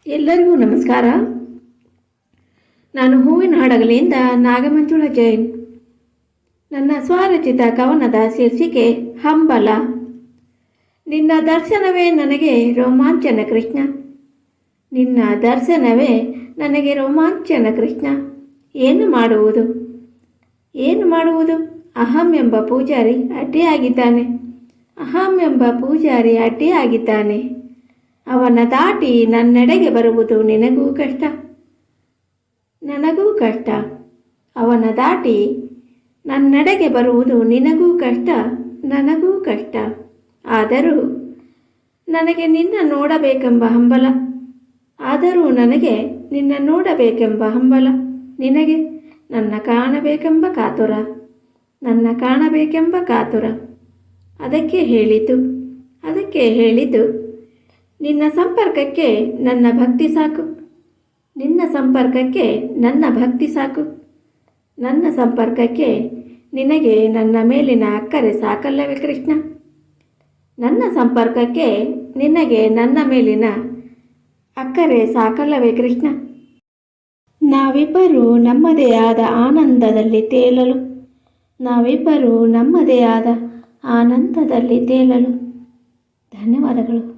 ಎಲ್ಲರಿಗೂ ನಮಸ್ಕಾರ. ನಾನು ಹೂವಿನ ಹಡಗಲಿಯಿಂದ ನಾಗಮಂಜುಳಾ ಜೈನ್. ನನ್ನ ಸ್ವರಚಿತ ಕವನದ ಶೀರ್ಷಿಕೆ ಹಂಬಲ. ನಿನ್ನ ದರ್ಶನವೇ ನನಗೆ ರೋಮಾಂಚನ ಕೃಷ್ಣ, ನಿನ್ನ ದರ್ಶನವೇ ನನಗೆ ರೋಮಾಂಚನ ಕೃಷ್ಣ. ಏನು ಮಾಡುವುದು? ಅಹಂ ಎಂಬ ಪೂಜಾರಿ ಅಡ್ಡಿಯಾಗಿದ್ದಾನೆ. ಅವನ ದಾಟಿ ನನ್ನೆಡೆಗೆ ಬರುವುದು ನನಗೂ ಕಷ್ಟ. ಅವನ ದಾಟಿ ನನ್ನೆಡೆಗೆ ಬರುವುದು ನಿನಗೂ ಕಷ್ಟ, ನನಗೂ ಕಷ್ಟ. ಆದರೂ ನನಗೆ ನಿನ್ನ ನೋಡಬೇಕೆಂಬ ಹಂಬಲ, ನಿನಗೆ ನನ್ನ ಕಾಣಬೇಕೆಂಬ ಕಾತುರ. ಅದಕ್ಕೆ ಹೇಳಿದ್ದು ನಿನ್ನ ಸಂಪರ್ಕಕ್ಕೆ ನನ್ನ ಭಕ್ತಿ ಸಾಕು, ನನ್ನ ಸಂಪರ್ಕಕ್ಕೆ ನಿನಗೆ ನನ್ನ ಮೇಲಿನ ಅಕ್ಕರೆ ಸಾಕಲ್ಲವೇ ಕೃಷ್ಣ, ನನ್ನ ಸಂಪರ್ಕಕ್ಕೆ ನಿನಗೆ ನನ್ನ ಮೇಲಿನ ಅಕ್ಕರೆ ಸಾಕಲ್ಲವೇ ಕೃಷ್ಣ. ನಾವಿಬ್ಬರೂ ನಮ್ಮದೇ ಆದ ಆನಂದದಲ್ಲಿ ತೇಲಲು. ಧನ್ಯವಾದಗಳು.